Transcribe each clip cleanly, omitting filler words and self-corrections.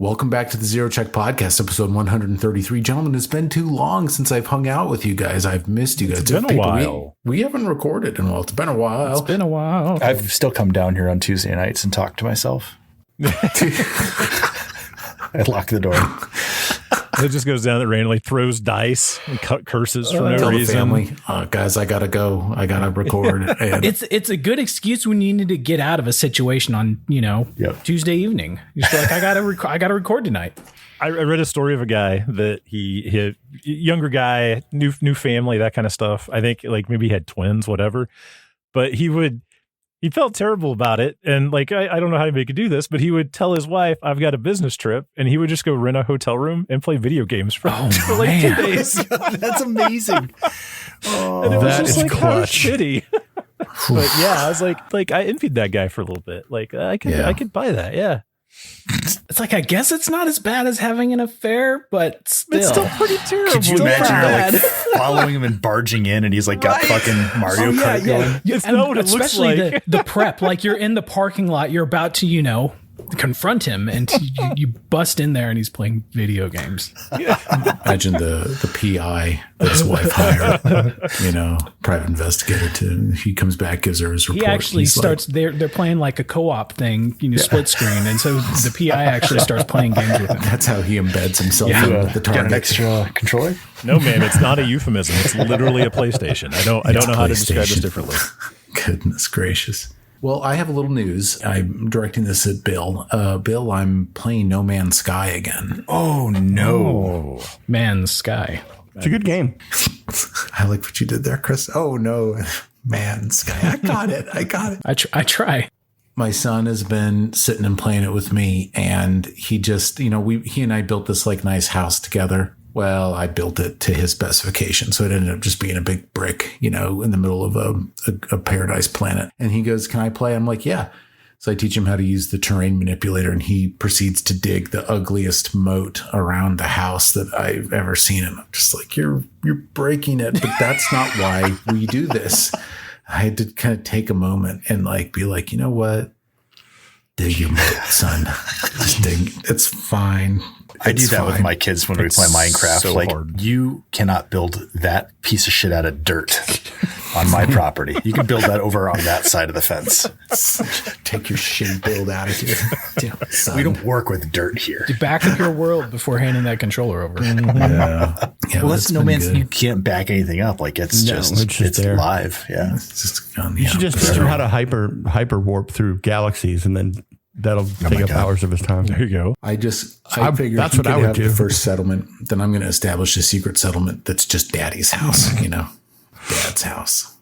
Welcome back to the Zero Check Podcast, episode 133. Gentlemen, it's been too long since I've hung out with you guys. I've missed you guys. It's been a while. We haven't recorded in a while. It's been a while. I've still come down here on Tuesday nights and talked to myself. I lock the door. It just goes down there randomly, throws dice and curses for no reason. Family, guys, I gotta go. I gotta record. And it's a good excuse when you need to get out of a situation on Tuesday evening. You just feel like I gotta record tonight. I read a story of a guy that he younger guy, new family, that kind of stuff. I think like maybe he had twins, whatever. But he felt terrible about it. And like, I don't know how he could do this, but he would tell his wife, I've got a business trip. And he would just go rent a hotel room and play video games for like 2 days. That's amazing. And it was just like, how shitty. But yeah, I was like, I envied that guy for a little bit. Like I could buy that. Yeah. It's like, I guess it's not as bad as having an affair, but still. It's still pretty terrible. Could you imagine like following him and barging in and he's like got fucking Mario Kart going? It's not what it looks like. The prep, like you're in the parking lot, you're about to, confront him and you bust in there and he's playing video games. Imagine the PI that his wife hired, private investigator he comes back, gives her his report. He actually starts, they're playing like a co-op thing, split screen. And so the PI actually starts playing games with him. That's how he embeds himself in the target. Got an extra controller? No, man, it's not a euphemism. It's literally a PlayStation. I don't know how to describe this differently. Goodness gracious. Well, I have a little news. I'm directing this at Bill. Bill, I'm playing No Man's Sky again. Oh, no. Man's Sky. It's a good game. I like what you did there, Chris. Oh, no. Man's Sky. I got it. I try. My son has been sitting and playing it with me, and he just, he and I built this like nice house together. Well, I built it to his specification. So it ended up just being a big brick, in the middle of a paradise planet. And he goes, can I play? I'm like, yeah. So I teach him how to use the terrain manipulator, and he proceeds to dig the ugliest moat around the house that I've ever seen. And I'm just like, you're breaking it, but that's not why we do this. I had to kind of take a moment and be like, you know what? Dig your moat, son. Just dig. It's fine. I do that with my kids when we play Minecraft. So hard. You cannot build that piece of shit out of dirt on my property. You can build that over on that side of the fence. Take your shitty build out of here. Damn, we don't work with dirt here. Back up your world before handing that controller over. Yeah, well, that's No Man's. You can't back anything up. Like it's there. Live. Yeah, it's just you should just teach him how to hyper warp through galaxies, and then that'll take up hours of his time. There you go. I figured that's what I would do. The first settlement, then I'm going to establish a secret settlement that's just Daddy's house. Dad's house.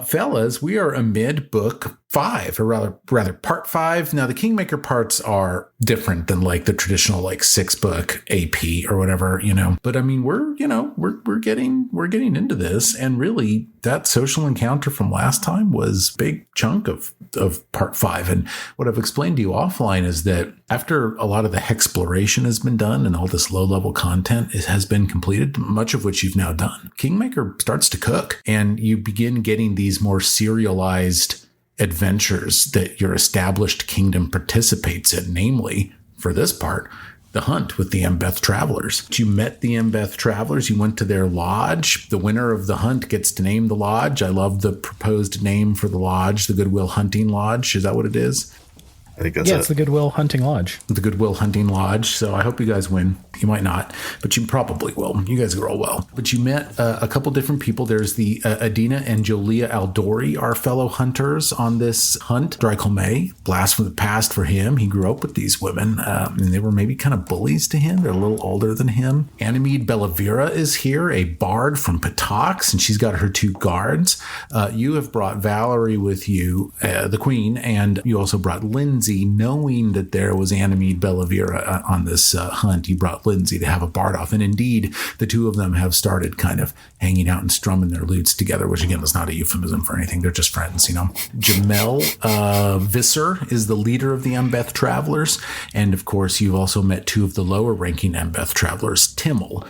Fellas, we are amid book 5, or rather part 5. Now the Kingmaker parts are different than like the traditional 6-book AP or whatever, But I mean, we're getting into this, and really that social encounter from last time was a big chunk of part 5. And what I've explained to you offline is that after a lot of the exploration has been done and all this low-level content has been completed, much of which you've now done, Kingmaker starts to cook, and you begin getting these more serialized adventures that your established kingdom participates in, namely, for this part, the hunt with the Embeth Travelers. You met the Embeth Travelers. You went to their lodge. The winner of the hunt gets to name the lodge. I love the proposed name for the lodge, the Goodwill Hunting Lodge. Is that what it is? I think that's it's the Goodwill Hunting Lodge. The Goodwill Hunting Lodge. So I hope you guys win. You might not, but you probably will. You guys roll well. But you met a couple different people. There's the Adina and Jolia Aldori, our fellow hunters on this hunt. May, blast from the past for him. He grew up with these women, and they were maybe kind of bullies to him. They're a little older than him. Ganymede Bellavira is here, a bard from Patox, and she's got her 2 guards. You have brought Valerie with you, the queen, and you also brought Lindsay. Knowing that there was Ganymede Bellavira on this hunt, you brought Lindsay to have a bard off. And indeed, the 2 of them have started kind of hanging out and strumming their lutes together, which again is not a euphemism for anything. They're just friends, Jamel Visser is the leader of the Embeth Travelers. And of course, you've also met 2 of the lower ranking Embeth Travelers, Timmel,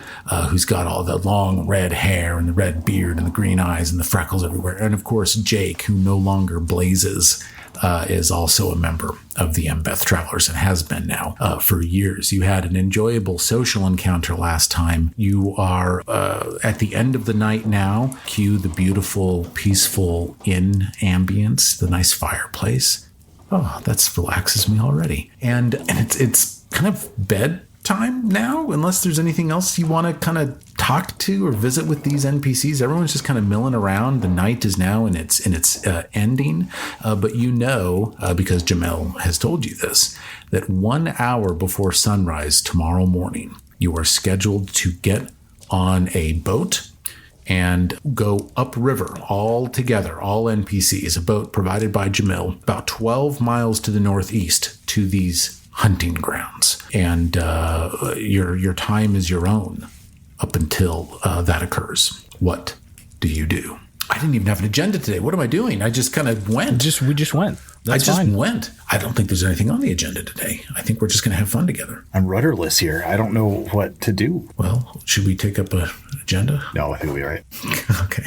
who's got all the long red hair and the red beard and the green eyes and the freckles everywhere. And of course, Jake, who no longer blazes is also a member of the Embeth Travelers and has been now for years. You had an enjoyable social encounter last time. You are at the end of the night now. Cue the beautiful, peaceful inn ambience, the nice fireplace. Oh, that relaxes me already. And it's kind of bedtime now, unless there's anything else you want to kind of talk to or visit with these NPCs. Everyone's just kind of milling around. The night is now in its ending. But because Jamel has told you this, that 1 hour before sunrise tomorrow morning, you are scheduled to get on a boat and go upriver all together, all NPCs, a boat provided by Jamil, about 12 miles to the northeast to these hunting grounds. And your time is your own up until that occurs. What do you do? I didn't even have an agenda today. What am I doing? I just kind of went. We just went. That's I just fine. went. I don't think there's anything on the agenda today. I think we're just going to have fun together. I'm rudderless here. I don't know what to do. Well, should we take up an agenda? No, I think we'll be all right. Okay.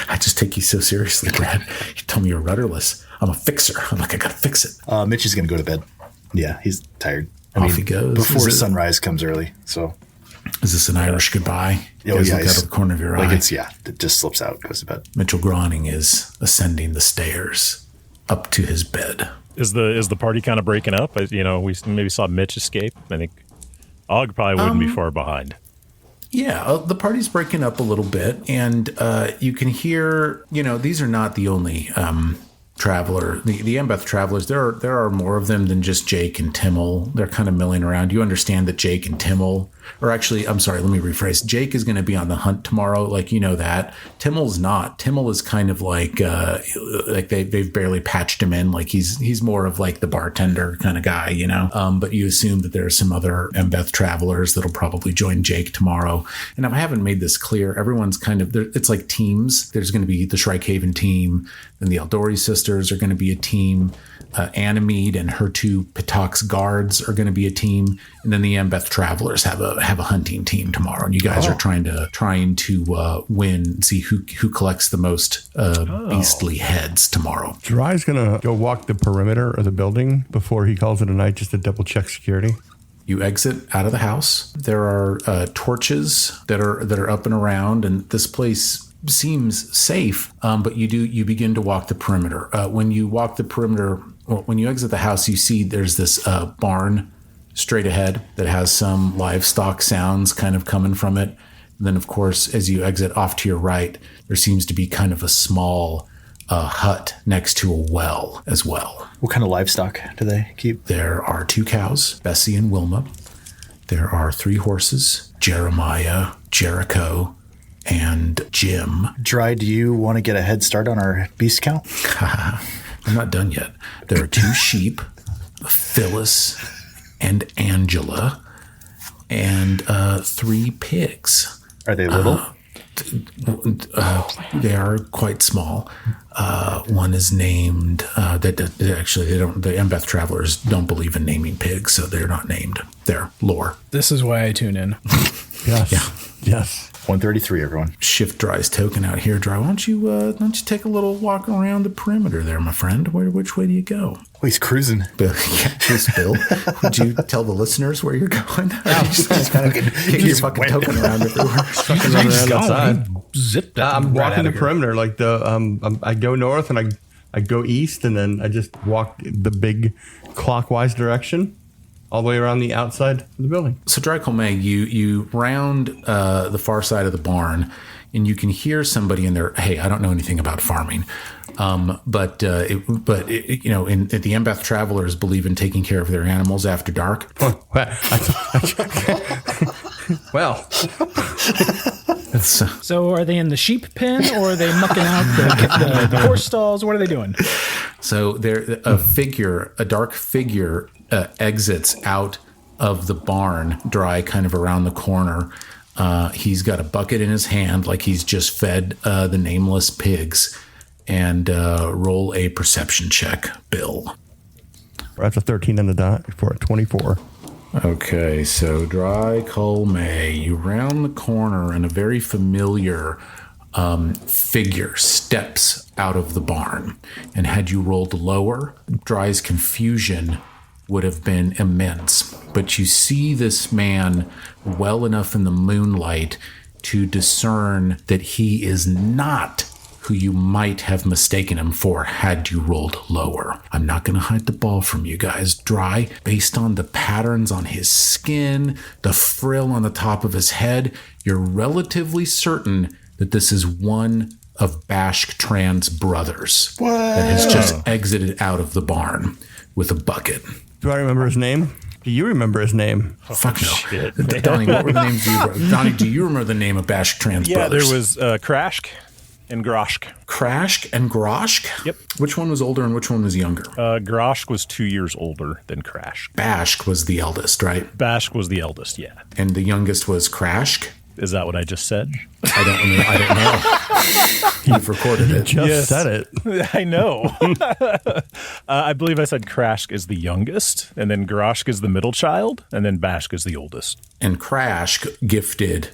I just take you so seriously, Brad. You tell me you're rudderless. I'm a fixer. I'm like, I got to fix it. Mitch is going to go to bed. Yeah, he's tired. Off he goes. Before sunrise comes early, so... Is this an Irish goodbye? Oh, yeah. Look out of the corner of your eye. It just slips out, goes to bed. Mitchell Groening is ascending the stairs up to his bed. Is the party kind of breaking up? We maybe saw Mitch escape. I think Og probably wouldn't be far behind. Yeah, the party's breaking up a little bit, and you can hear, these are not the only traveler, the Embeth Travelers. There are more of them than just Jake and Timmel. They're kind of milling around. You understand that Jake and Timmel, or actually, I'm sorry, let me rephrase. Jake is going to be on the hunt tomorrow, like that. Timmel's not. Timmel is kind of like they've barely patched him in. Like he's more of like the bartender kind of guy, But you assume that there are some other Embeth Travelers that'll probably join Jake tomorrow. And if I haven't made this clear, everyone's kind of it's like teams. There's going to be the Shrikehaven team, and the Eldori sisters are going to be a team. Animede and her two Pitox guards are going to be a team, and then the Embeth Travelers have a hunting team tomorrow. And you guys are trying to win, see who collects the most beastly heads tomorrow. Dry's gonna go walk the perimeter of the building before he calls it a night, just to double check security. You exit out of the house. There are torches that are up and around, and this place seems safe, but you begin to walk the perimeter. When you walk the perimeter, or when you exit the house, you see there's this barn straight ahead that has some livestock sounds kind of coming from it. And then, of course, as you exit off to your right, there seems to be kind of a small hut next to a well as well. What kind of livestock do they keep? There are 2 cows, Bessie and Wilma. There are 3 horses, Jeremiah, Jericho, and Jim. Dry, do you want to get a head start on our beast count? I'm not done yet. There are 2 sheep, Phyllis and Angela, and 3 pigs. Are they little? They are quite small. One is named. The Embeth Travelers don't believe in naming pigs, so they're not named. They're lore. This is why I tune in. Yes. Yeah. Yes. 133, everyone. Shift Dry's token out here, Dry. Why don't you take a little walk around the perimeter there, my friend? Which way do you go? Oh, he's cruising. Bill, would you tell the listeners where you're going? Just kind of kick your fucking token around everywhere. Zip that. I'm right walking out the of here. perimeter, like I go north and I go east, and then I just walk the big clockwise direction all the way around the outside of the building. So, Dry Colmay, you round the far side of the barn, and you can hear somebody in there. Hey, I don't know anything about farming, but the Embeth Travelers believe in taking care of their animals after dark. Well, So are they in the sheep pen, or are they mucking out the horse stalls? What are they doing? So there, a dark figure exits out of the barn, Dry, kind of around the corner. He's got a bucket in his hand, like he's just fed the nameless pigs. And roll a perception check, Bill. that's a 13 on the dot for a 24. Okay, so Dry Colmay, you round the corner and a very familiar figure steps out of the barn. And had you rolled lower, Dry's confusion would have been immense. But you see this man well enough in the moonlight to discern that he is not who you might have mistaken him for had you rolled lower. I'm not going to hide the ball from you guys. Dry, based on the patterns on his skin, the frill on the top of his head, you're relatively certain that this is one of Bashk Tran's brothers that has just exited out of the barn with a bucket. Do I remember his name? Do you remember his name? Oh, fuck no. Donnie, what were the names of your brothers? Donnie, do you remember the name of Bashk Tran's brothers? Yeah, there was Krashk and Groshk. Krashk and Groshk? Yep. Which one was older and which one was younger? Groshk was 2 years older than Krashk. Bashk was the eldest, right? Bashk was the eldest, yeah. And the youngest was Krashk? Is that what I just said? I don't know. You've recorded it. Just said it. I know. I believe I said Krashk is the youngest, and then Groshk is the middle child, and then Bashk is the oldest. And Krashk gifted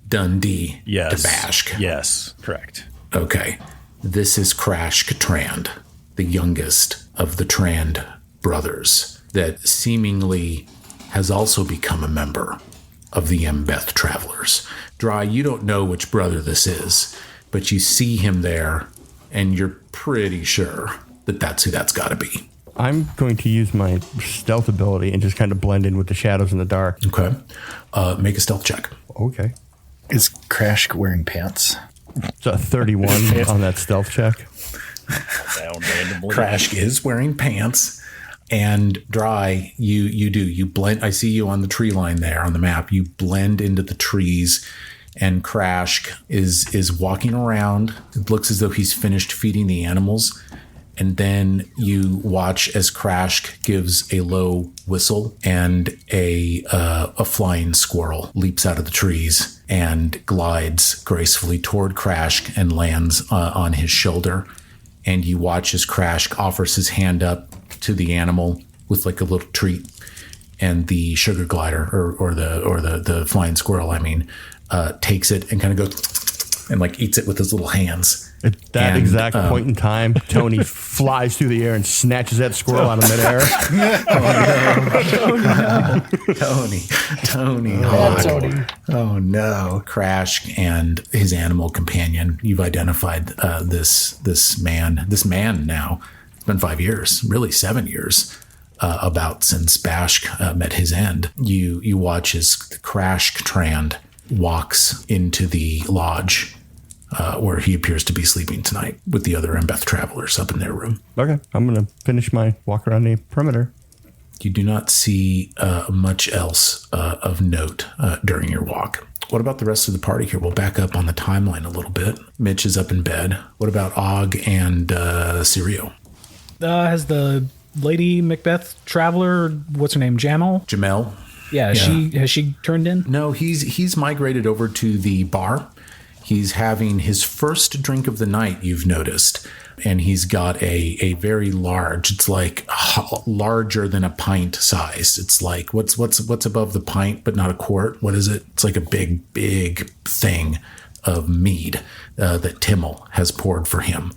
Dundee to Bashk. Yes, correct. Okay. This is Krashk Trand, the youngest of the Trand brothers, that seemingly has also become a member of the Embeth Travelers. Dry, you don't know which brother this is, but you see him there, and you're pretty sure that that's who that's got to be. I'm going to use my stealth ability and just kind of blend in with the shadows in the dark. Okay. Make a stealth check. Okay. Is Krashk wearing pants? It's a 31 on that stealth check. Krashk is wearing pants. And Dry, you blend. I see you on the tree line there on the map. You blend into the trees, and Krashk is walking around. It looks as though he's finished feeding the animals. And then you watch as Krashk gives a low whistle, and a flying squirrel leaps out of the trees and glides gracefully toward Krashk and lands on his shoulder. And you watch as Krashk offers his hand up to the animal with like a little treat, and the sugar glider or the flying squirrel, takes it and kind of goes and like eats it with his little hands. At that exact point in time, Tony flies through the air and snatches that squirrel out of midair. Tony. Oh no. Krashk and his animal companion. You've identified this man now. It's been 5 years, really 7 years, about since Bashk met his end. You watch as Krashk Trand walks into the lodge where he appears to be sleeping tonight with the other Embeth Travelers up in their room. Okay, I'm going to finish my walk around the perimeter. You do not see much else of note during your walk. What about the rest of the party here? We'll back up on the timeline a little bit. Mitch is up in bed. What about Og and Sirio? Has the Lady Macbeth Traveler, what's her name, Jamel? Yeah. Has she turned in? No, he's migrated over to the bar. He's having his first drink of the night, you've noticed. And he's got a very large, it's like larger than a pint size. It's like, what's above the pint, but not a quart? What is it? It's like a big thing of mead that Timmel has poured for him.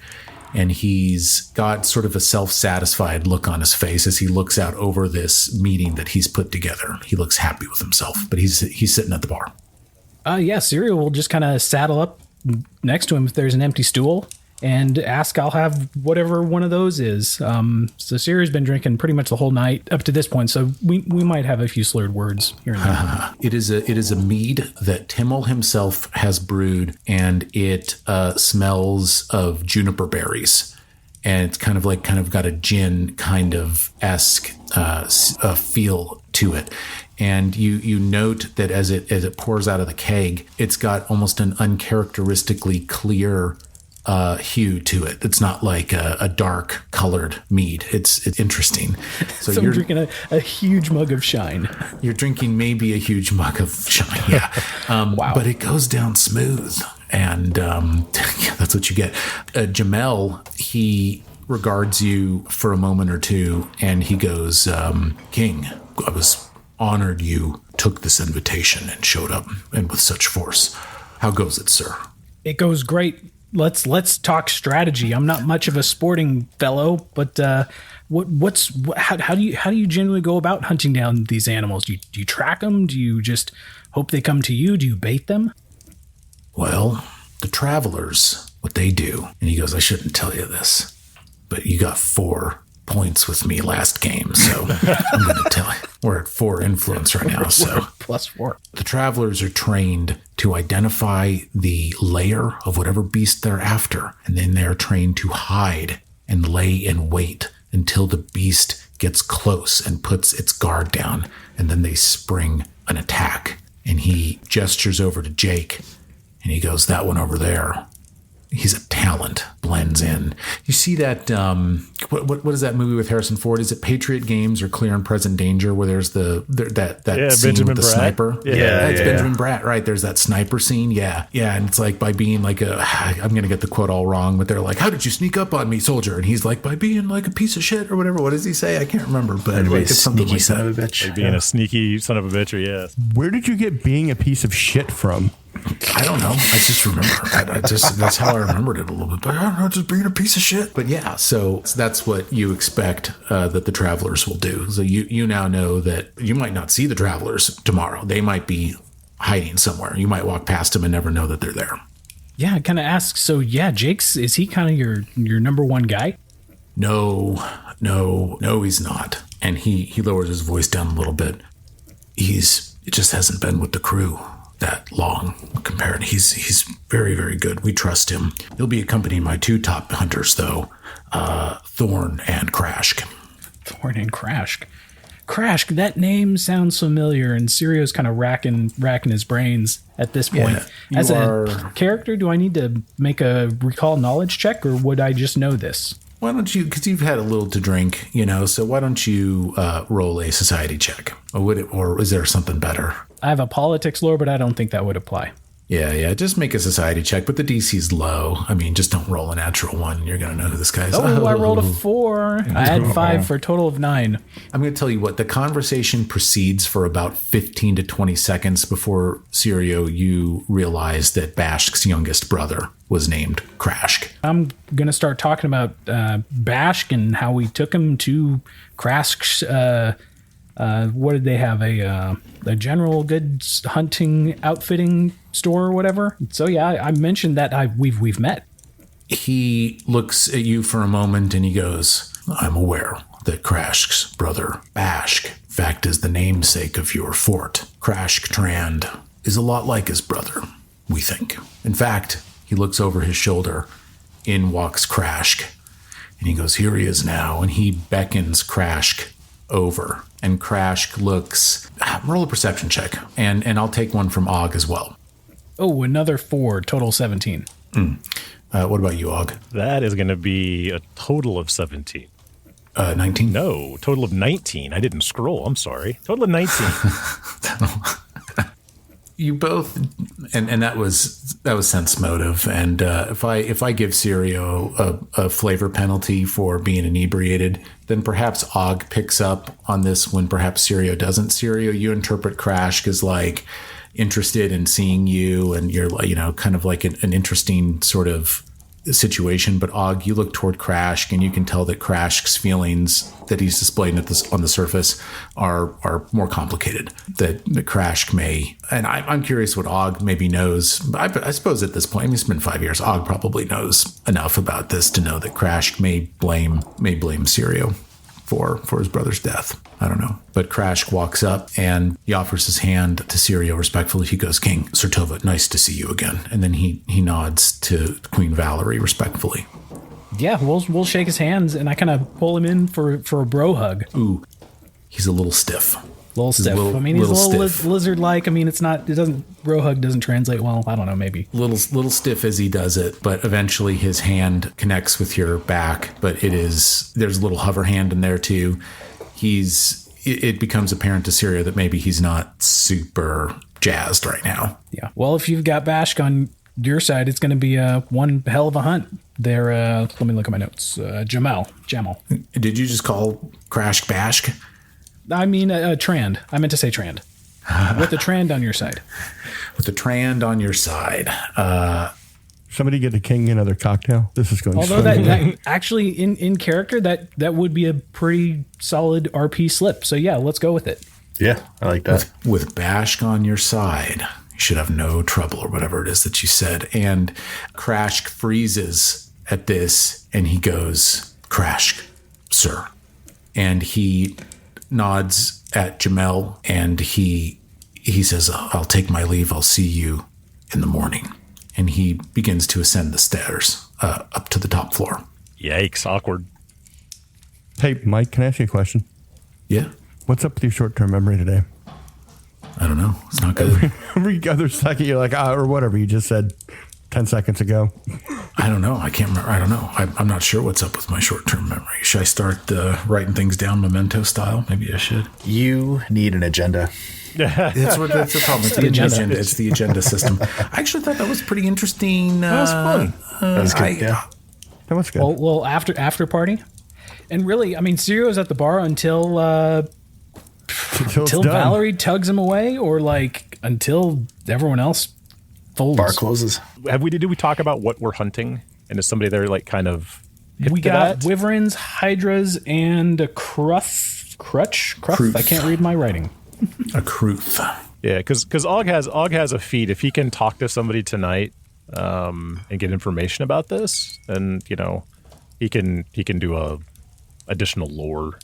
And he's got sort of a self-satisfied look on his face as he looks out over this meeting that he's put together. He looks happy with himself, but he's sitting at the bar. Sirio will just kind of saddle up next to him if there's an empty stool and ask, I'll have whatever one of those is. So Sirio's been drinking pretty much the whole night up to this point, so we might have a few slurred words here and there. It is a mead that Timmel himself has brewed, and it smells of juniper berries. And it's kind of got a gin kind of esque feel to it. And you note that as it pours out of the keg, it's got almost an uncharacteristically clear hue to it. It's not like a dark colored mead. It's interesting. So you're drinking a huge mug of shine. You're drinking maybe a huge mug of shine. Yeah. Wow. But it goes down smooth. And that's what you get. Jamel, he regards you for a moment or two, and he goes, King, I was honored you took this invitation and showed up, and with such force. How goes it, sir? It goes great. Let's talk strategy. I'm not much of a sporting fellow, but how do you generally go about hunting down these animals? Do you track them? Do you just hope they come to you? Do you bait them? Well, the travelers, what they do, and he goes, I shouldn't tell you this, but you got 4 points with me last game, so I'm going to tell you. We're at 4 influence right now, so +4. The travelers are trained to identify the lair of whatever beast they're after, and then they're trained to hide and lay in wait until the beast gets close and puts its guard down, and then they spring an attack. And he gestures over to Jake, and he goes, that one over there. He's a talent, blends in. You see that, what is that movie with Harrison Ford? Is it Patriot Games or Clear and Present Danger where there's that scene Benjamin with the Bratt. sniper? Yeah, it's Benjamin Bratt, right? There's that sniper scene. Yeah. And it's like by being like I'm going to get the quote all wrong, but they're like, how did you sneak up on me, soldier? And he's like, by being like a piece of shit or whatever. What does he say? I can't remember, but like, it's something like son that. of a bitch. Like being a sneaky son of a bitch, or yes. Where did you get being a piece of shit from? I don't know. I just remember. That's how I remembered it a little bit. But I don't know, just being a piece of shit. But yeah, so that's what you expect that the travelers will do. So you now know that you might not see the travelers tomorrow. They might be hiding somewhere. You might walk past them and never know that they're there. Yeah, I kind of ask. So yeah, Jake's, is he kind of your number one guy? No, he's not. And he lowers his voice down a little bit. It just hasn't been with the crew that long compared. He's very, very good. We trust him. He'll be accompanying my 2 top hunters, though, Thorn and Crashk. Thorn and Crashk. Crashk, that name sounds familiar, and Sirio's kind of racking his brains at this point. Yeah, As a character, do I need to make a recall knowledge check, or would I just know this? Why don't you, because you've had a little to drink, so why don't you roll a society check? Or is there something better? I have a politics lore, but I don't think that would apply. Yeah. Just make a society check, but the DC's low. I mean, just don't roll a natural 1. You're going to know who this guy is. Oh, I rolled a 4. I had 5 for a total of 9. I'm going to tell you what, the conversation proceeds for about 15 to 20 seconds before, Sirio, you realize that Bashk's youngest brother was named Crashk. I'm going to start talking about Bashk and how we took him to Crashk's, what did they have? A general goods hunting outfitting store or whatever. So yeah, I mentioned that we've met. He looks at you for a moment and he goes, I'm aware that Crashk's brother Bashk, in fact, is the namesake of your fort. Crashk Trand is a lot like his brother, we think. In fact, he looks over his shoulder. In walks Crashk. And he goes, here he is now. And he beckons Crashk over. And Crashk looks, roll a perception check. And I'll take one from Og as well. Oh, another 4, total 17. What about you, Og? That is going to be a total of 17. 19? No, total of 19. I didn't scroll. I'm sorry. Total of 19. You both, and that was sense motive. And if I give Sirio a flavor penalty for being inebriated, then perhaps Og picks up on this when perhaps Sirio doesn't. Sirio, you interpret Crashk as like interested in seeing you, and you're kind of like an interesting sort of situation. But Og, you look toward Crashk, and you can tell that Crashk's feelings that he's displaying on the surface are more complicated. That Crashk may, and I'm curious what Og maybe knows. I suppose at this point, I mean, it's been 5 years. Og probably knows enough about this to know that Crashk may blame Sirio for his brother's death. I don't know. But Crashk walks up and he offers his hand to Sirio respectfully. He goes, King Sertova, nice to see you again. And then he nods to Queen Valerie respectfully. Yeah, we'll shake his hands, and I kind of pull him in for a bro hug. Ooh, he's a little stiff. Little stiff. I mean, he's a little lizard-like. I mean, bro hug doesn't translate well. I don't know, maybe. Little stiff as he does it, but eventually his hand connects with your back, but there's a little hover hand in there too. It becomes apparent to Sirio that maybe he's not super jazzed right now. Yeah. Well, if you've got Bashk on your side, it's going to be one hell of a hunt. There, let me look at my notes. Jamal. Did you just call Crashk Bashk? I mean, Trand. I meant to say Trand. With the Trand on your side. With the Trand on your side. Somebody get the king another cocktail. This is going. Although that actually in character that would be a pretty solid RP slip. So yeah, let's go with it. Yeah, I like that. With Bashk on your side, you should have no trouble, or whatever it is that you said. And Krashk freezes at this, and he goes, "Krashk, sir," and he nods at Jamel, and he says, "I'll take my leave. I'll see you in the morning." And he begins to ascend the stairs up to the top floor. Yikes, awkward. Hey, Mike, can I ask you a question? Yeah? What's up with your short-term memory today? I don't know. It's not good. Every other second, you're like, or whatever you just said 10 seconds ago. I don't know. I can't remember. I don't know. I'm not sure what's up with my short-term memory. Should I start writing things down memento style? Maybe I should. You need an agenda. That's the problem. It's the agenda. It's the agenda system. I actually thought that was pretty interesting. That was fun. That was good. Yeah. That was good. Well, after party, and really, I mean, Sirio's at the bar until Valerie tugs him away, or like until everyone else folds. Bar closes. Did we talk about what we're hunting? And is somebody there like kind of? We got wyverns, hydras, and a crutch. I can't read my writing. A Kruth. Yeah, because Og has a feat. If he can talk to somebody tonight and get information about this, then he can do a additional lore,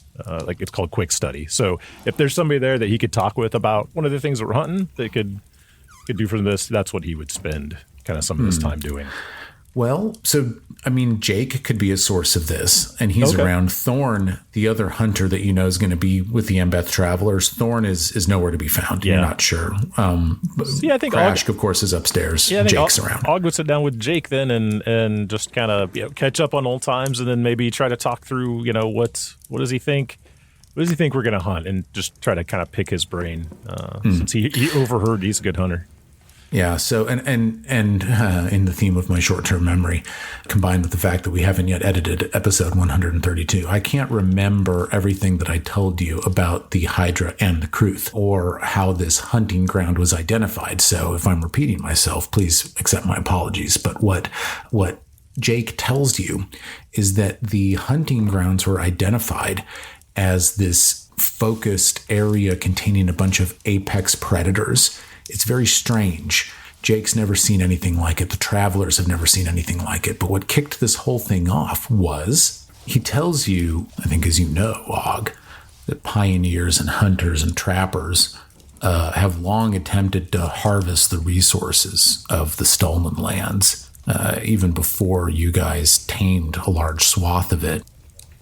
like it's called quick study. So if there's somebody there that he could talk with about one of the things that we're hunting, they could do from this. That's what he would spend kind of some of his time doing. Well, so, I mean, Jake could be a source of this, and he's around. Thorn, the other hunter that you know is going to be with the Embeth Travelers. Thorn is nowhere to be found. Yeah. You're not sure. I think Krashk, of course, is upstairs. Yeah, Jake's around. Og would sit down with Jake then and just kind of catch up on old times, and then maybe try to talk through, what does he think? What does he think we're going to hunt? And just try to kind of pick his brain since he overheard he's a good hunter. Yeah. So, and in the theme of my short-term memory, combined with the fact that we haven't yet edited episode 132, I can't remember everything that I told you about the Hydra and the Kruth, or how this hunting ground was identified. So if I'm repeating myself, please accept my apologies. But what Jake tells you is that the hunting grounds were identified as this focused area containing a bunch of apex predators. It's very strange. Jake's never seen anything like it. The Travelers have never seen anything like it. But what kicked this whole thing off was, he tells you, I think as you know, Og, that pioneers and hunters and trappers have long attempted to harvest the resources of the stolen lands, even before you guys tamed a large swath of it.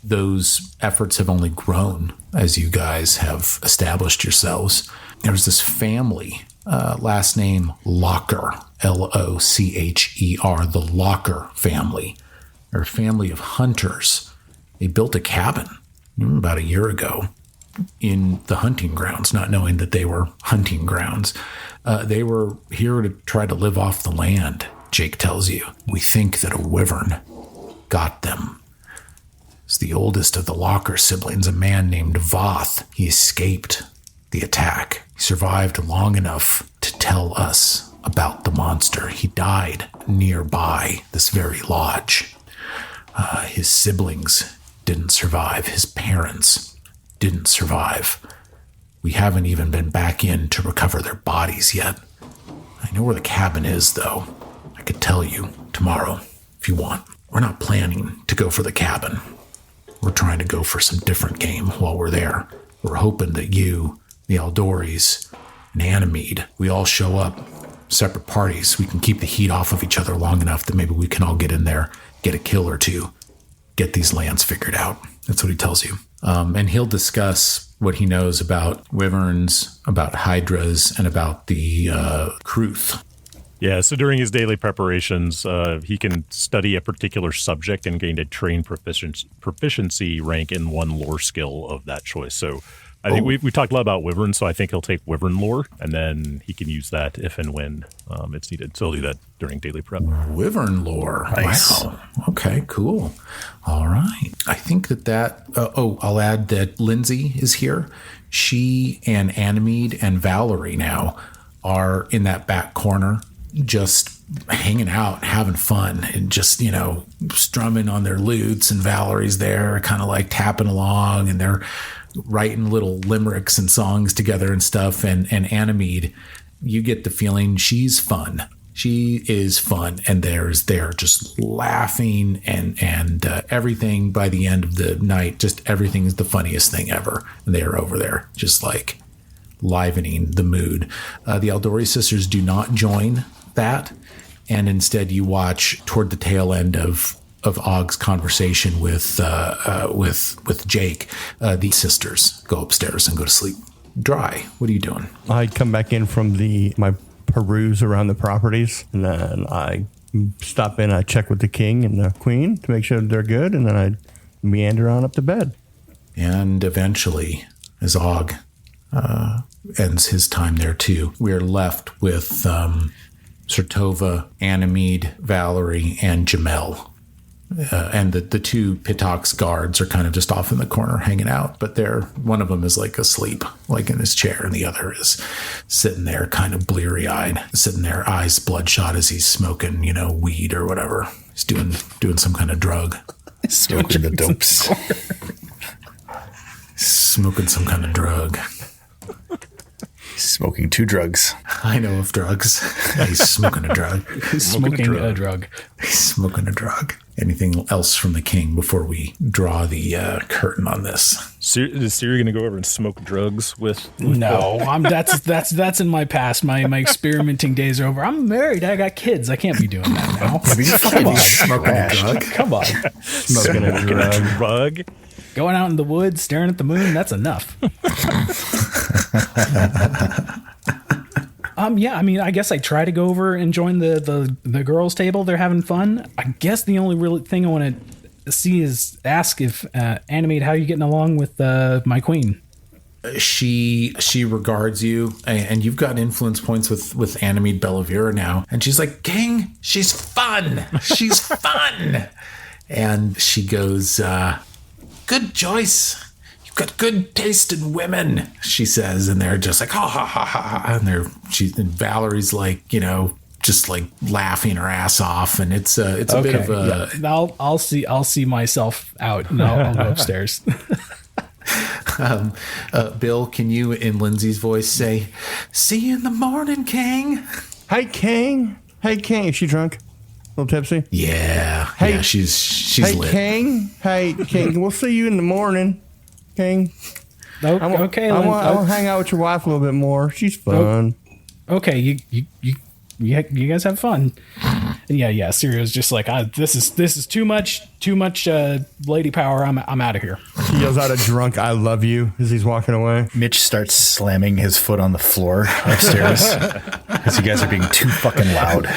Those efforts have only grown as you guys have established yourselves. There's this family, last name Locher, Locher, the Locher family. They're a family of hunters. They built a cabin about a year ago in the hunting grounds, not knowing that they were hunting grounds. They were here to try to live off the land, Jake tells you. We think that a wyvern got them. It's the oldest of the Locher siblings, a man named Voth. He escaped the attack. He survived long enough to tell us about the monster. He died nearby this very lodge. His siblings didn't survive. His parents didn't survive. We haven't even been back in to recover their bodies yet. I know where the cabin is, though. I could tell you tomorrow if you want. We're not planning to go for the cabin. We're trying to go for some different game while we're there. We're hoping that you, the Aldoris, and Animede, we all show up, separate parties. We can keep the heat off of each other long enough that maybe we can all get in there, get a kill or two, get these lands figured out. That's what he tells you. And he'll discuss what he knows about wyverns, about hydras, and about the Kruth. Yeah, so during his daily preparations, he can study a particular subject and gain a trained proficiency rank in one lore skill of that choice. So I think we talked a lot about wyvern, so I think he'll take wyvern lore, and then he can use that if and when it's needed. So he'll do that during daily prep. Wyvern lore. Nice. Wow. Okay, cool. All right. I think that I'll add that Lindsay is here. She and Animede and Valerie now are in that back corner, just hanging out, having fun, and just, strumming on their lutes, and Valerie's there kind of like tapping along, and they're writing little limericks and songs together and stuff. And Anomede, you get the feeling she's fun. She is fun, and they're just laughing and everything. By the end of the night, just everything is the funniest thing ever. And they are over there just like livening the mood. The Aldori sisters do not join that, and instead you watch toward the tail end of Ogg's conversation with Jake. The sisters go upstairs and go to sleep. Dry, what are you doing? I come back in from my peruse around the properties, and then I stop in. I check with the king and the queen to make sure they're good, and then I meander on up to bed. And eventually, as Og ends his time there too, we're left with Sertova, Anomede, Valerie, and Jamel. And the two Pitox guards are kind of just off in the corner hanging out, but one of them is like asleep, like in his chair, and the other is sitting there kind of bleary-eyed, sitting there, eyes bloodshot as he's smoking, weed or whatever. He's doing some kind of drug. Smoking the dopes. Smoking some kind of drug. Smoking 2 drugs. I know of drugs. He's smoking a drug. He's smoking a drug. He's smoking a drug. Anything else from the king before we draw the curtain on this? Is Siri going to go over and smoke drugs with? No, that's in my past. My experimenting days are over. I'm married. I got kids. I can't be doing that now. Come on, smoking a drug. Come on, Smoking a drug. Going out in the woods, staring at the moon. That's enough. Yeah, I mean, I guess I try to go over and join the girls' table. They're having fun. I guess the only real thing I want to see is ask if Anomede, how are you getting along with my queen? She regards you, and you've got influence points with Anomede Bellavira now, and she's like, King, she's fun. She's fun. And she goes, good choice. Got good taste in women, she says, and they're just like ha ha ha ha, and Valerie's like, just like laughing her ass off, and it's a bit of a. Yeah. I'll see myself out, and I'll go upstairs. Bill, can you in Lindsay's voice say, "See you in the morning, King"? Hey, King. Hey, King. Is she drunk? A little tipsy? Yeah. Hey, yeah, she's hey, lit. King. Hey, King. We'll see you in the morning. King. Okay, I want to hang out with your wife a little bit more. She's fun. Okay, you guys have fun. Yeah. Sirius just like, this is too much lady power. I'm out of here. He yells out a drunk "I love you" as he's walking away. Mitch starts slamming his foot on the floor upstairs because you guys are being too fucking loud.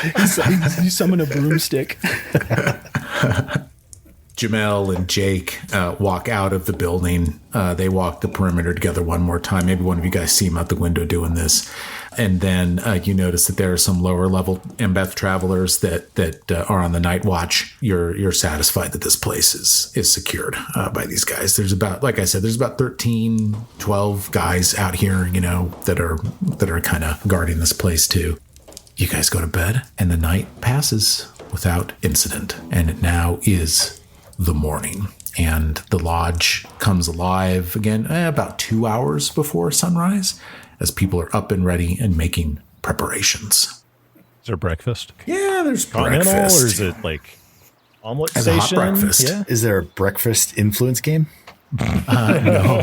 You summon a broomstick. Jamel and Jake walk out of the building. They walk the perimeter together one more time. Maybe one of you guys see them out the window doing this. And then you notice that there are some lower level Embeth travelers that are on the night watch. You're satisfied that this place is secured by these guys. There's about, like I said, there's about 13, 12 guys out here, that are kind of guarding this place too. You guys go to bed, and the night passes without incident. And it now is the morning, and the lodge comes alive again about 2 hours before sunrise as people are up and ready and making preparations. Is there breakfast? Yeah, there's Continental, breakfast. or is it like omelet As a station? hot breakfast. Yeah. Is there a breakfast influence game? No.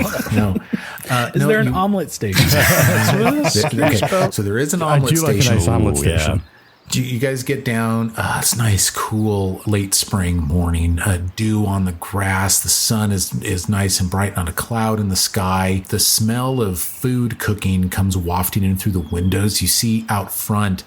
Is there an omelet station? Okay, so there is an omelet I do like station. a nice omelet Ooh, station. yeah. Do you guys get down? It's nice, cool, late spring morning. Dew on the grass. The sun is nice and bright, not a cloud in the sky. The smell of food cooking comes wafting in through the windows. You see out front,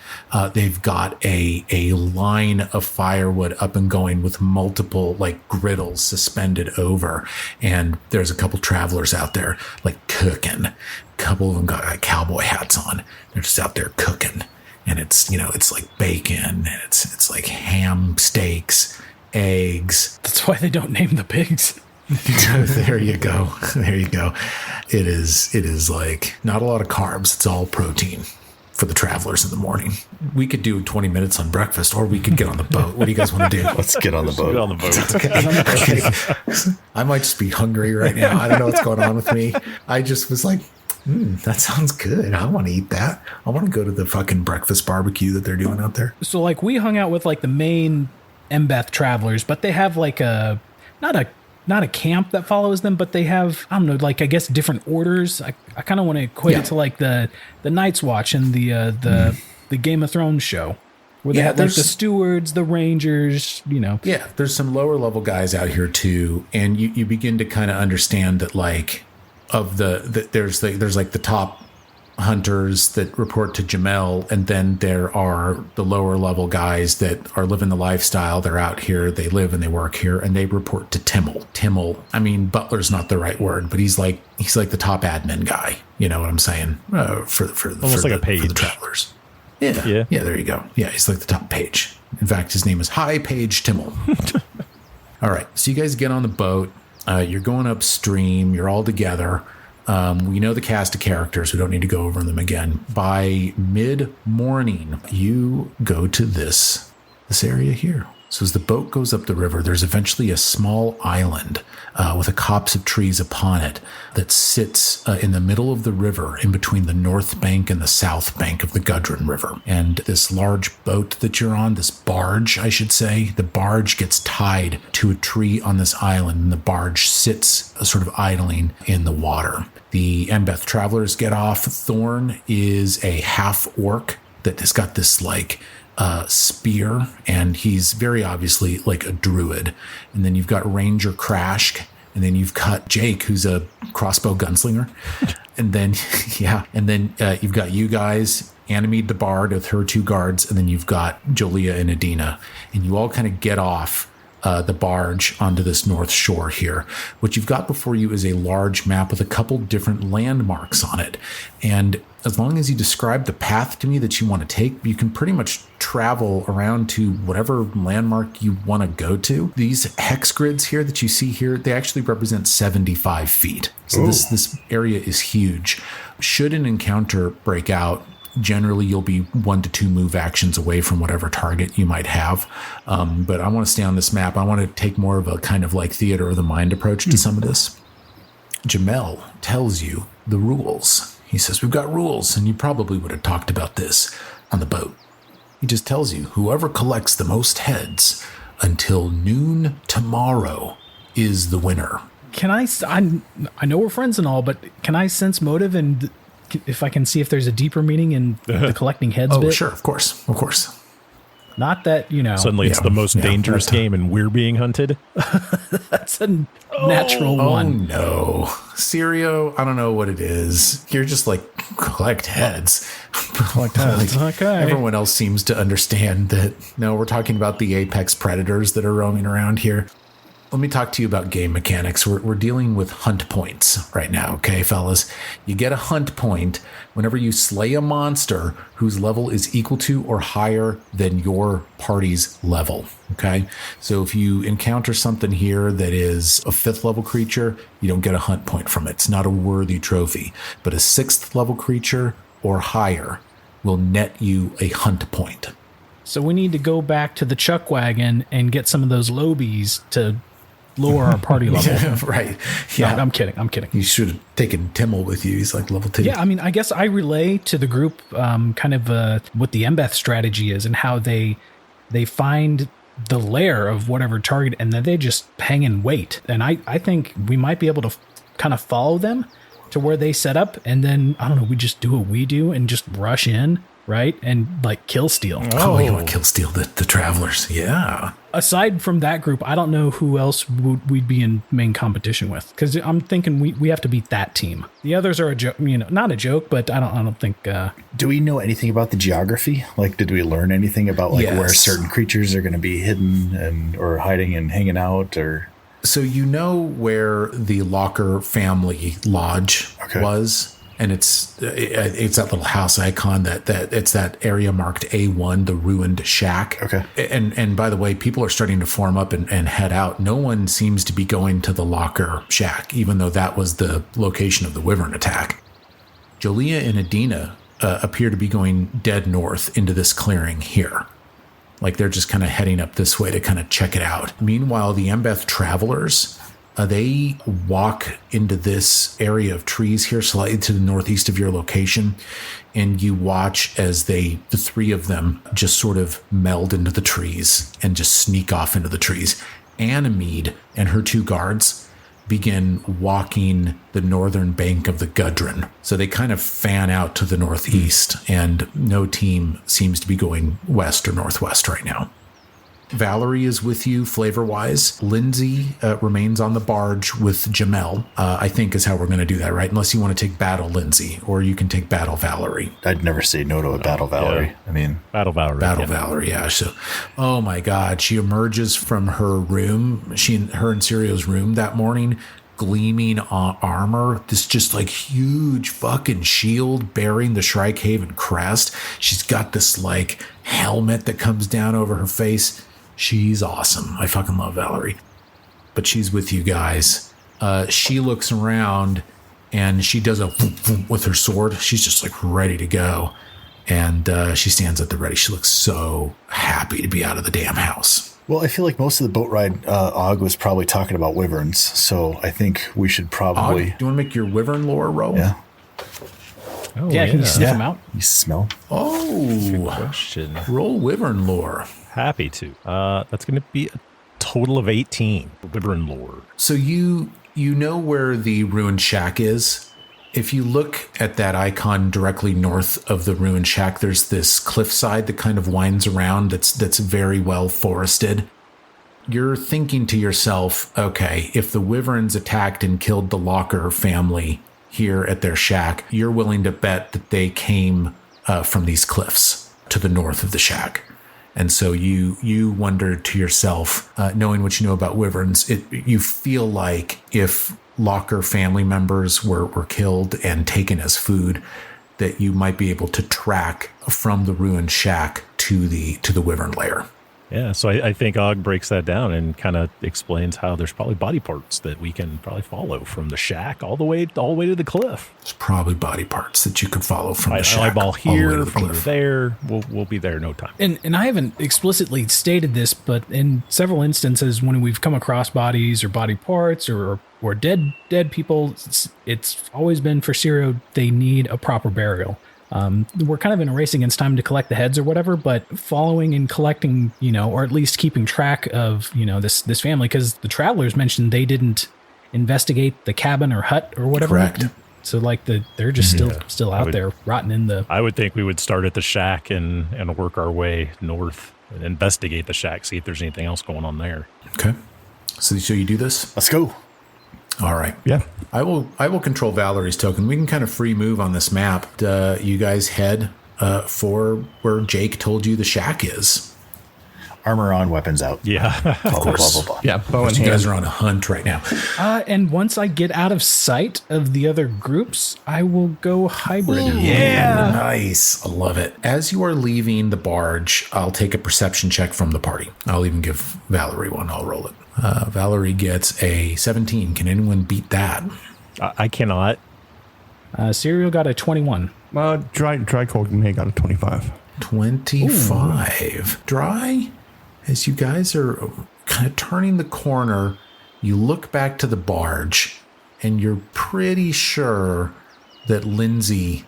they've got a line of firewood up and going with multiple like griddles suspended over. And there's a couple travelers out there like cooking. A couple of them got like, cowboy hats on. They're just out there cooking. And it's, it's like bacon, and it's like ham steaks, eggs. That's why they don't name the pigs. There you go. There you go. It is like not a lot of carbs. It's all protein for the travelers in the morning. We could do 20 minutes on breakfast, or we could get on the boat. What do you guys want to do? Let's get on the boat. Get on the boat. Okay. I might just be hungry right now. I don't know what's going on with me. I just was like, that sounds good. I want to eat that. I want to go to the fucking breakfast barbecue that they're doing out there. So like we hung out with like the main Embeth travelers, but they have like not a camp that follows them, but they have, I don't know, like I guess different orders. I kind of want to equate it to like the Night's Watch and the Game of Thrones show. Where they have like the stewards, the rangers, you know. Yeah, there's some lower level guys out here too, and you begin to kind of understand that like of there's like the top hunters that report to Jamel, and then there are the lower level guys that are living the lifestyle. They're out here, they live and they work here, and they report to Timmel. I mean, butler's not the right word, but he's like the top admin guy. You know what I'm saying? For like a page for the travelers. Yeah. There you go. Yeah, he's like the top page. In fact, his name is High Page Timmel. All right, so you guys get on the boat. You're going upstream. You're all together. We know the cast of characters. We don't need to go over them again. By mid-morning, you go to this area here. So as the boat goes up the river, there's eventually a small island with a copse of trees upon it that sits in the middle of the river in between the north bank and the south bank of the Gudrun River. And this large boat that you're on, this barge, I should say, the barge gets tied to a tree on this island, and the barge sits sort of idling in the water. The Embeth travelers get off. Thorn is a half-orc that has got this like spear, and he's very obviously like a druid. And then you've got Ranger Krashk, and then you've got Jake, who's a crossbow gunslinger. And then you've got you guys, Anomede the Bard with her two guards, and then you've got Jolia and Adina, and you all kind of get off the barge onto this north shore here. What you've got before you is a large map with a couple different landmarks on it. And as long as you describe the path to me that you want to take, you can pretty much travel around to whatever landmark you want to go to. These hex grids here that you see here, they actually represent 75 feet. So this area is huge. Should an encounter break out, generally you'll be 1 to 2 move actions away from whatever target you might have. But I want to stay on this map. I want to take more of a kind of like theater of the mind approach to some of this. Jamel tells you the rules. He says, we've got rules, and you probably would have talked about this on the boat. He just tells you, whoever collects the most heads until noon tomorrow is the winner. Can I know we're friends and all, but can I sense motive, and if I can see if there's a deeper meaning in the collecting heads bit? Sure, of course. Not that, you know. Suddenly it's the most dangerous game and we're being hunted. That's a natural one. Oh, no. Sirio, I don't know what it is. You're just like, collect heads. Collect heads. Okay. Everyone else seems to understand that, no, we're talking about the apex predators that are roaming around here. Let me talk to you about game mechanics. We're dealing with hunt points right now, okay, fellas? You get a hunt point whenever you slay a monster whose level is equal to or higher than your party's level, okay? So if you encounter something here that is a 5th level creature, you don't get a hunt point from it. It's not a worthy trophy. But a 6th level creature or higher will net you a hunt point. So we need to go back to the chuck wagon and get some of those lobies to lower our party level. Yeah, right. Yeah. No, I'm kidding. You should have taken Timmel with you. He's like level 2. Yeah, I mean, I guess I relay to the group kind of what the Embeth strategy is and how they find the lair of whatever target, and then they just hang and wait. And I think we might be able to kind of follow them to where they set up, and then, I don't know, we just do what we do and just rush in, right? And like kill steal. Oh, you want to kill steal the travelers. Yeah. Aside from that group, I don't know who else we'd be in main competition with, because I'm thinking we have to beat that team. The others are a joke, you know, not a joke, but I don't think. Do we know anything about the geography? Like, did we learn anything about like where certain creatures are going to be hidden and or hiding and hanging out, or? So you know where the Locher family lodge was. And it's that little house icon that it's that area marked A1, the ruined shack. Okay. And by the way, people are starting to form up and head out. No one seems to be going to the Locher shack, even though that was the location of the wyvern attack. Jolia and Adina appear to be going dead north into this clearing here. Like they're just kind of heading up this way to kind of check it out. Meanwhile, the Embeth travelers, they walk into this area of trees here, slightly to the northeast of your location, and you watch as the three of them just sort of meld into the trees and just sneak off into the trees. Ganymede and her two guards begin walking the northern bank of the Gudrun. So they kind of fan out to the northeast, and no team seems to be going west or northwest right now. Valerie is with you flavor-wise. Lindsay remains on the barge with Jamel, I think is how we're going to do that, right? Unless you want to take battle Lindsay, or you can take battle Valerie. I'd never say no to a battle Valerie. Yeah. I mean... Battle Valerie. Valerie, yeah. So, oh my God, she emerges from her room, her and Sirio's room that morning, gleaming armor, this just like huge fucking shield bearing the Shrikehaven crest. She's got this like helmet that comes down over her face. She's awesome. I fucking love Valerie. But she's with you guys. She looks around and she does a whoop, whoop with her sword. She's just like ready to go. And she stands at the ready. She looks so happy to be out of the damn house. Well, I feel like most of the boat ride, Og was probably talking about wyverns. So I think we should probably... Og, do you want to make your wyvern lore roll? Yeah. Oh, yeah, can you sniff them out? You smell? Oh, Question. Roll wyvern lore. Happy to. That's going to be a total of 18. Wyvern lore. So you know where the ruined shack is? If you look at that icon directly north of the ruined shack, there's this cliffside that kind of winds around that's very well forested. You're thinking to yourself, okay, if the wyverns attacked and killed the Locher family here at their shack, you're willing to bet that they came from these cliffs to the north of the shack. And so you wonder to yourself, knowing what you know about wyverns, you feel like if Locher family members were killed and taken as food, that you might be able to track from the ruined shack to the wyvern lair. Yeah, so I think Og breaks that down and kind of explains how there's probably body parts that we can probably follow from the shack all the way to the cliff. There's probably body parts that you could follow from the shack. Eyeball here, from cliff. there. We'll be there in no time. And I haven't explicitly stated this, but in several instances when we've come across bodies or body parts or dead people, it's always been for Sirio, they need a proper burial. We're kind of in a race against time to collect the heads or whatever, but following and collecting, or at least keeping track of, this family, because the travelers mentioned they didn't investigate the cabin or hut or whatever. Correct. So like they're just still out there rotting in the... I would think we would start at the shack and work our way north and investigate the shack, see if there's anything else going on there. Okay. So you do this? Let's go. All right. Yeah. I will control Valerie's token. We can kind of free move on this map. You guys head for where Jake told you the shack is. Armor on, weapons out. Yeah. Blah, blah, blah, blah, blah. Yeah, bow in You hand. guys are on a hunt right now. And once I get out of sight of the other groups, I will go hybrid. Yeah. Nice. I love it. As you are leaving the barge, I'll take a perception check from the party. I'll even give Valerie one. I'll roll it. Valerie gets a 17. Can anyone beat that? I cannot. Serial got a 21. Dry Cold got a 25. 25. Ooh. Dry. As you guys are kind of turning the corner, you look back to the barge, and you're pretty sure that Lindsay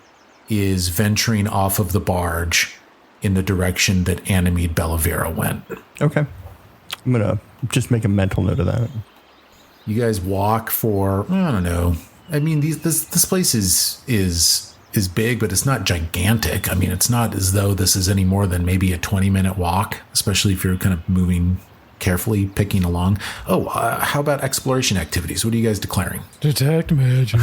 is venturing off of the barge in the direction that Ganymede Bellavera went. Okay. I'm going to just make a mental note of that. You guys walk for, I don't know. I mean, this place is big, but it's not gigantic. I mean, it's not as though this is any more than maybe a 20-minute walk, especially if you're kind of moving carefully, picking along. Oh, how about exploration activities? What are you guys declaring? Detect magic.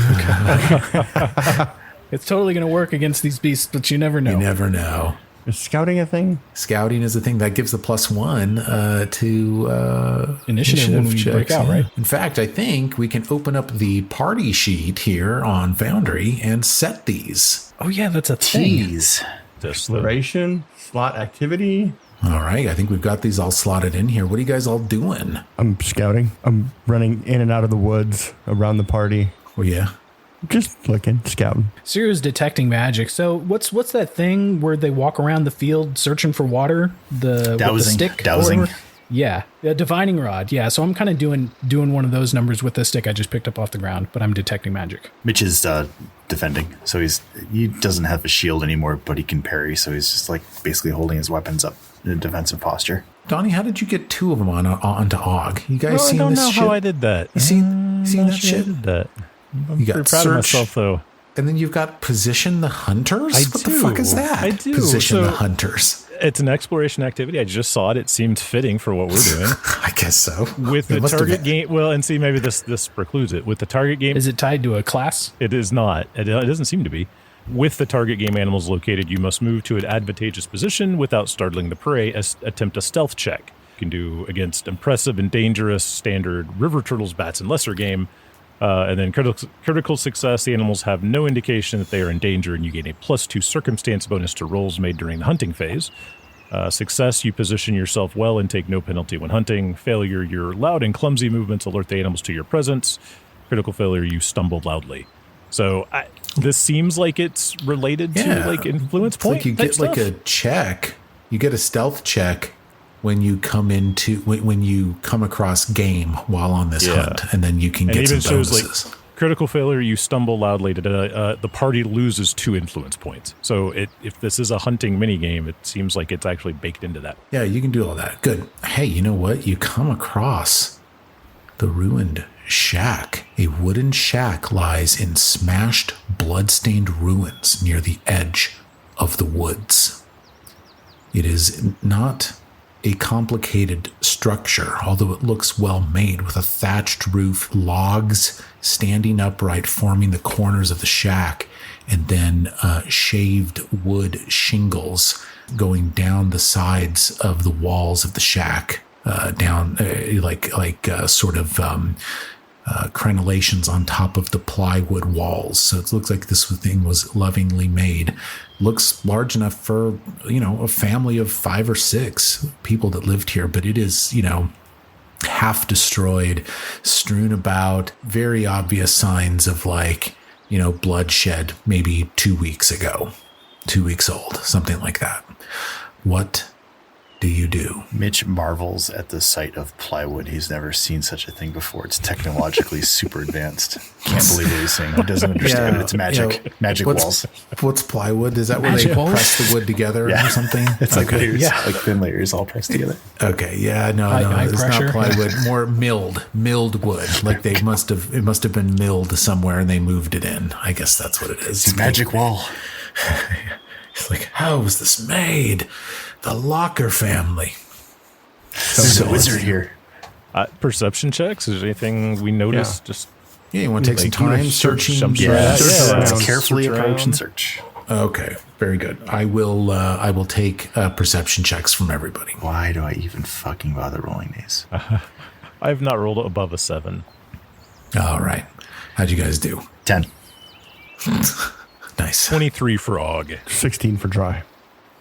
It's totally going to work against these beasts, but you never know. You never know. Is scouting a thing? Scouting is a thing that gives the +1 to initiative when we checks. break out, right? In fact, I think we can open up the party sheet here on Foundry and set these. Oh yeah, that's a thing. Tease. Exploration, slot activity. All right, I think we've got these all slotted in here. What are you guys all doing? I'm scouting. I'm running in and out of the woods around the party. Oh yeah. Just looking, scouting. Sirius detecting magic. So what's that thing where they walk around the field searching for water? The stick? Dowsing. Yeah, divining rod. Yeah, so I'm kind of doing one of those numbers with the stick I just picked up off the ground, but I'm detecting magic. Mitch is defending, so he doesn't have a shield anymore, but he can parry, so he's just like basically holding his weapons up in a defensive posture. Donnie, how did you get two of them onto Og? You guys seen this shit? I don't know how I did that. You seen that shit? I did that. I'm you got pretty proud of myself, though. And then you've got position the hunters? What the fuck is that? I do. Position the hunters. It's an exploration activity. I just saw it. It seemed fitting for what we're doing. I guess so. With the target game, well, and see, maybe this precludes it. With the target game, is it tied to a class? It is not. It doesn't seem to be. With the target game animals located, you must move to an advantageous position without startling the prey. Attempt a stealth check. You can do against impressive and dangerous standard river turtles, bats, and lesser game. And then critical success, the animals have no indication that they are in danger, and you gain a +2 circumstance bonus to rolls made during the hunting phase. Success, you position yourself well and take no penalty when hunting. Failure, your loud and clumsy movements alert the animals to your presence. Critical failure, you stumble loudly. So this seems like it's related to like influence point. Like you get like a check, you get a stealth check when you come when you come across game while on this hunt, and then you can get some bonuses. Like critical failure, you stumble loudly. The party loses 2 influence points. So if this is a hunting mini game, it seems like it's actually baked into that. Yeah, you can do all that. Good. Hey, you know what? You come across the ruined shack. A wooden shack lies in smashed, blood-stained ruins near the edge of the woods. It is not a complicated structure, although it looks well made, with a thatched roof, logs standing upright forming the corners of the shack, and then shaved wood shingles going down the sides of the walls of the shack, down crenellations on top of the plywood walls. So it looks like this thing was lovingly made. Looks large enough for, a family of 5 or 6 people that lived here, but it is, half destroyed, strewn about, very obvious signs of bloodshed maybe 2 weeks ago, 2 weeks old, something like that. What do you do? Mitch marvels at the sight of plywood. He's never seen such a thing before. It's technologically super advanced. Can't believe what he's saying. He doesn't understand it. It's magic. Magic walls. What's plywood? Is that where they press the wood together or something? It's like layers, like thin layers all pressed together. Okay. Yeah. No, it's not plywood. More milled wood. Like it must have been milled somewhere and they moved it in. I guess that's what it is. It's a magic wall. It's like, how was this made? The Locher family. There's a wizard here. Perception checks? Is there anything we noticed? You want to take some time searching? Carefully approach and search. Okay, very good. I will take perception checks from everybody. Why do I even fucking bother rolling these? I have not rolled above a 7. All right. How'd you guys do? 10. Nice. 23 for Og. 16 for Dry.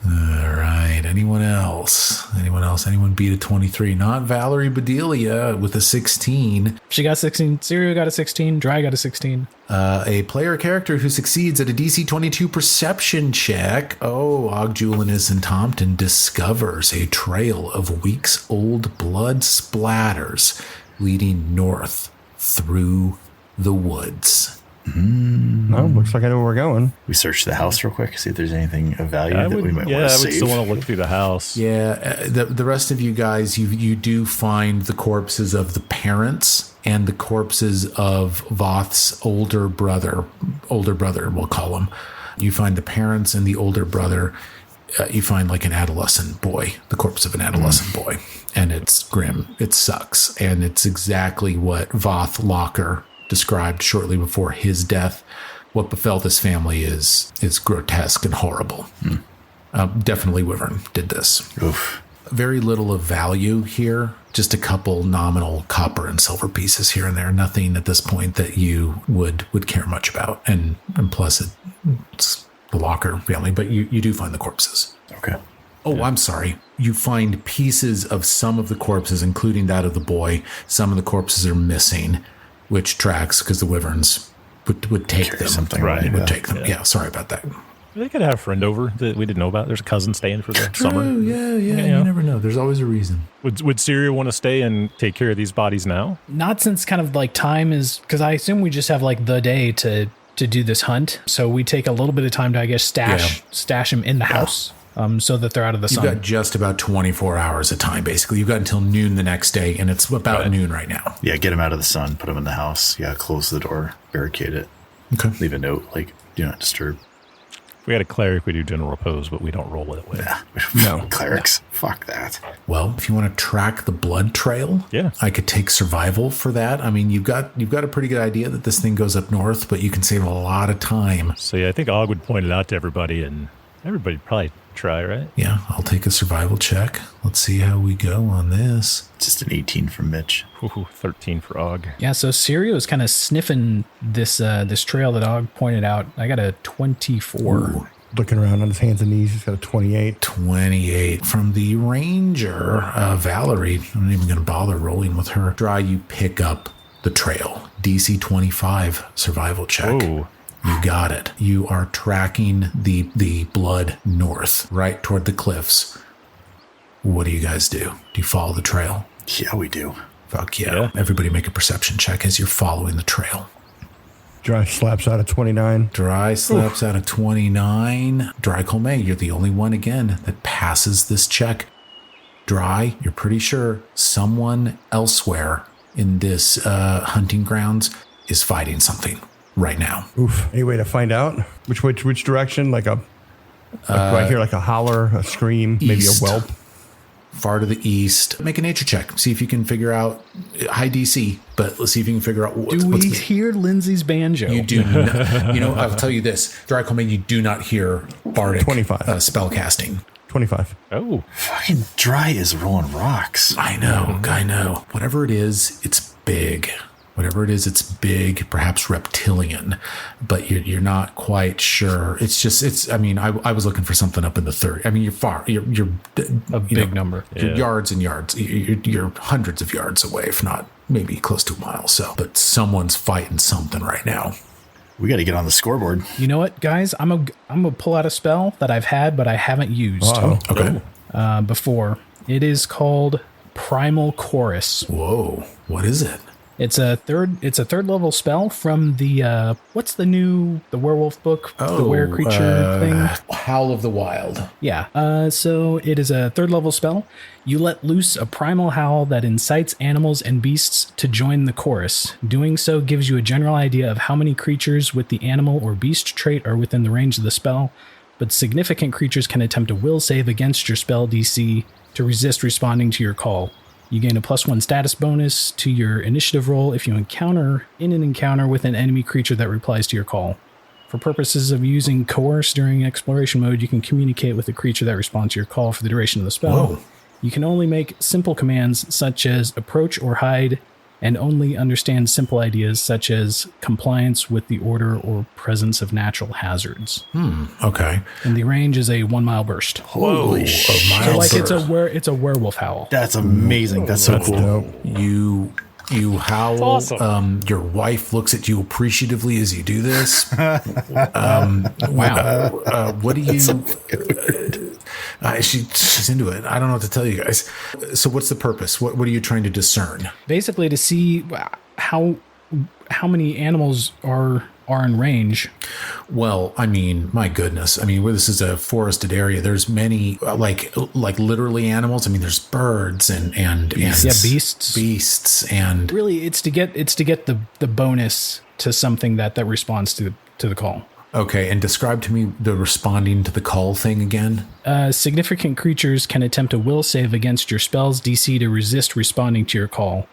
All right. Anyone else? Anyone beat a 23? Not Valerie Bedelia with a 16. She got 16. Sirius got a 16. Dry got a 16. A player character who succeeds at a DC 22 perception check. Og Julianus and Tompton discovers a trail of weeks-old blood splatters leading north through the woods. No, looks like I know where we're going. We search the house real quick, see if there's anything of value that we might want to save. Yeah, I would still want to look through the house. Yeah, the rest of you guys, you do find the corpses of the parents and the corpses of Voth's older brother, we'll call him. You find the parents and the older brother. You find like an adolescent boy, the corpse of an adolescent boy. And it's grim. It sucks. And it's exactly what Voth Locher described shortly before his death. What befell this family is grotesque and horrible. Definitely Wyvern did this. Oof. Very little of value here. Just a couple nominal copper and silver pieces here and there. Nothing at this point that you would care much about. And plus it's the Locher family, but you do find the corpses. Okay. Oh, yeah. I'm sorry. You find pieces of some of the corpses, including that of the boy. Some of the corpses are missing, which tracks because the Wyverns would take them. Something right. Would take them. Yeah. Sorry about that. They could have a friend over that we didn't know about. There's a cousin staying for the summer. Yeah. You never know. There's always a reason. Would Syria want to stay and take care of these bodies now? Not since kind of like time is, because I assume we just have like the day to do this hunt. So we take a little bit of time to, I guess, stash them in the house so that they're out of the sun. You've got just about 24 hours of time, basically. You've got until noon the next day, and it's about noon right now. Yeah, get them out of the sun, put them in the house. Yeah, close the door, barricade it. Okay. Leave a note, like, do not disturb. If we had a cleric, we do general repose, but we don't roll it with. No. Clerics. Fuck that. Well, if you want to track the blood trail, I could take survival for that. I mean, you've got a pretty good idea that this thing goes up north, but you can save a lot of time. So yeah, I think Og would point it out to everybody, and everybody'd probably try, right? Yeah, I'll take a survival check. Let's see how we go on this. Just an 18 from Mitch. 13 for Og. Yeah, so Syria is kind of sniffing this trail that Og pointed out. I got a 24. Ooh. Looking around on his hands and knees, he's got a 28. 28 from the ranger, Valerie. I'm not even going to bother rolling with her. Dry, you pick up the trail. DC 25 survival check. Whoa. You got it. You are tracking the blood north, right toward the cliffs. What do you guys do? Do you follow the trail? Yeah, we do. Fuck yeah. Everybody make a perception check as you're following the trail. Dry slaps out of 29. Dry slaps out of 29. Dry Colmay, you're the only one again that passes this check. Dry, you're pretty sure someone elsewhere in this hunting grounds is fighting something right now. Oof. Any way to find out? Which direction? Like do I hear like a holler, a scream, maybe a whelp? Far to the east. Make a nature check. See if you can figure out high DC, but let's see if you can figure out what's Do we hear Lindsay's banjo? You do not. I'll tell you this. Dracoman, you do not hear bardic 25 spell casting. 25. Oh. Fucking Dry is rolling rocks. I know. Whatever it is, it's big. Whatever it is, it's big, perhaps reptilian, but you're not quite sure. I was looking for something up in the 30. I mean, you're far. You're a big number. You're yards and yards. You're hundreds of yards away, if not maybe close to a mile. So, but someone's fighting something right now. We got to get on the scoreboard. You know what, guys? I'm gonna pull out a spell that I've had but I haven't used. Okay. Before. It is called Primal Chorus. Whoa! What is it? It's a third level spell from the what's the werewolf book, the were creature thing? Howl of the Wild. Yeah. So it is a third level spell. You let loose a primal howl that incites animals and beasts to join the chorus. Doing so gives you a general idea of how many creatures with the animal or beast trait are within the range of the spell, but significant creatures can attempt a will save against your spell DC to resist responding to your call. You gain a +1 status bonus to your initiative roll if you encounter with an enemy creature that replies to your call. For purposes of using Coerce during exploration mode, you can communicate with a creature that responds to your call for the duration of the spell. Whoa. You can only make simple commands such as approach or hide, and only understand simple ideas such as compliance with the order or presence of natural hazards. Okay. And the range is a 1 mile burst. Holy shit. So like it's a werewolf howl. That's amazing. That's so cool. You howl. Awesome. Your wife looks at you appreciatively as you do this. Wow. What do you? She's into it. I don't know what to tell you guys. So, what's the purpose? What are you trying to discern? Basically, to see how many animals are in range. Well, I mean, my goodness. I mean, where this is a forested area, there's many like literally animals. I mean, there's birds and beasts, and Really, it's to get the bonus to something that responds to the call. Okay, and describe to me the responding to the call thing again. Significant creatures can attempt a will save against your spell's DC to resist responding to your call.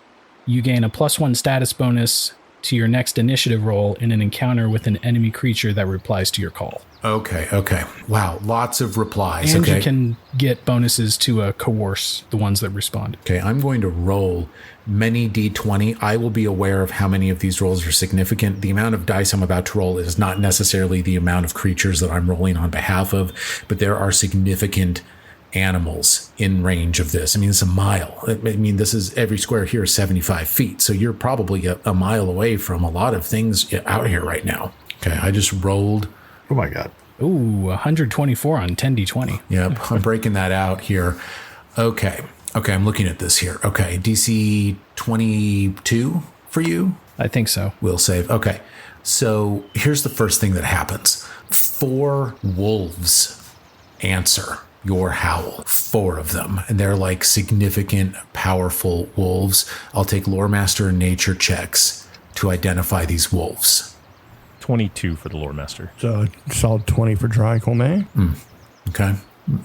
You gain a +1 status bonus to your next initiative roll in an encounter with an enemy creature that replies to your call. Okay. Wow, lots of replies. And okay. you can get bonuses to coerce the ones that respond. Okay, I'm going to roll many D20. I will be aware of how many of these rolls are significant. The amount of dice I'm about to roll is not necessarily the amount of creatures that I'm rolling on behalf of, but there are significant animals in range of this. I mean, it's a mile. I mean, this is every square here is 75 feet. So you're probably a mile away from a lot of things out here right now. Okay, I just rolled. Oh my God. Ooh, 124 on 10d20. Yep, I'm breaking that out here. Okay, I'm looking at this here. Okay, DC 22 for you? I think so. Will save. Okay, so here's the first thing that happens. 4 wolves answer your howl. 4 of them. And they're like significant, powerful wolves. I'll take Lore Master and Nature checks to identify these wolves. 22 for the Lore Master. So solid 20 for Dry Colmay.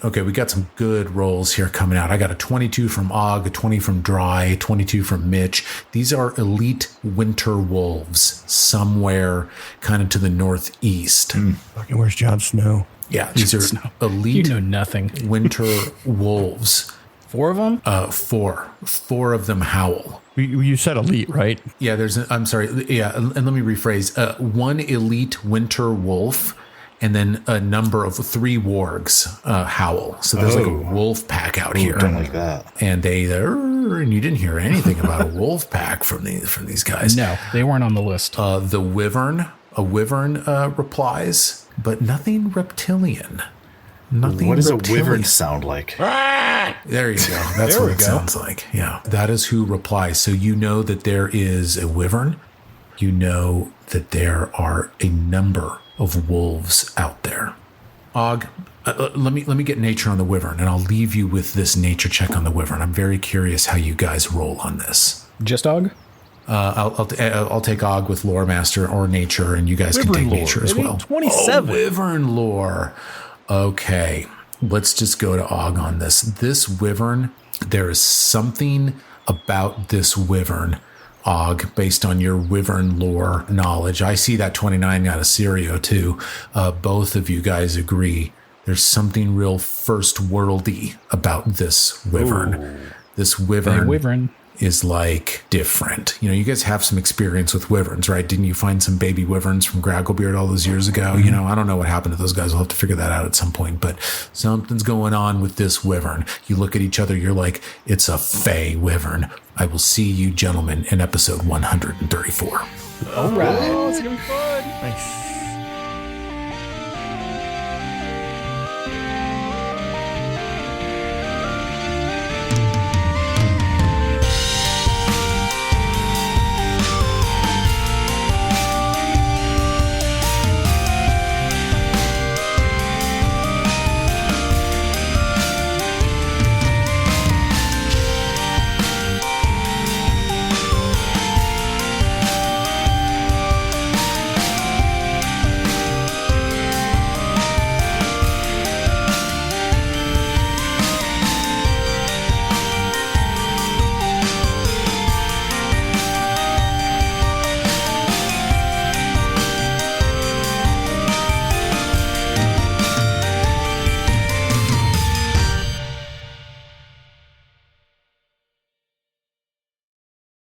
Okay, we got some good rolls here coming out. I got a 22 from Og, a 20 from Dry, a 22 from Mitch. These are elite winter wolves somewhere kind of to the northeast. Fucking where's Jon Snow? Yeah, these are elite You know nothing. winter wolves. 4 of them? 4 of them howl. You said elite, right? Yeah, I'm sorry. Yeah, and let me rephrase. 1 elite winter wolf, and then a number of 3 wargs howl. So there's like a wolf pack out here. Don't like that. And and you didn't hear anything about a wolf pack from these guys. No, they weren't on the list. A wyvern replies, but nothing reptilian. Nothing. What does reptilian. a wyvern sound like? There you go. That's what it sounds like. Yeah. That is who replies. So you know that there is a wyvern. You know that there are a number of wolves out there. Og, let me get nature on the wyvern, and I'll leave you with this nature check on the wyvern. I'm very curious how you guys roll on this. Just Og? I'll take Og with Lore Master or Nature, and you guys Wyvern can take lore, Nature as baby. well. 27. Oh, Wyvern lore. Okay, let's just go to Og on this. This wyvern, there is something about this wyvern, Og, based on your wyvern lore knowledge. I see that 29 out of Sirio too. Both of you guys agree. There's something real first worldy about this wyvern. Ooh. This wyvern is like different. You know, you guys have some experience with wyverns, right? Didn't you find some baby wyverns from Gragglebeard all those years ago? You know, I don't know what happened to those guys. We'll have to figure that out at some point, but something's going on with this wyvern. You look at each other, you're like, it's a fey wyvern. I will see you gentlemen in episode 134. All right. Oh, it's going to be fun. Nice.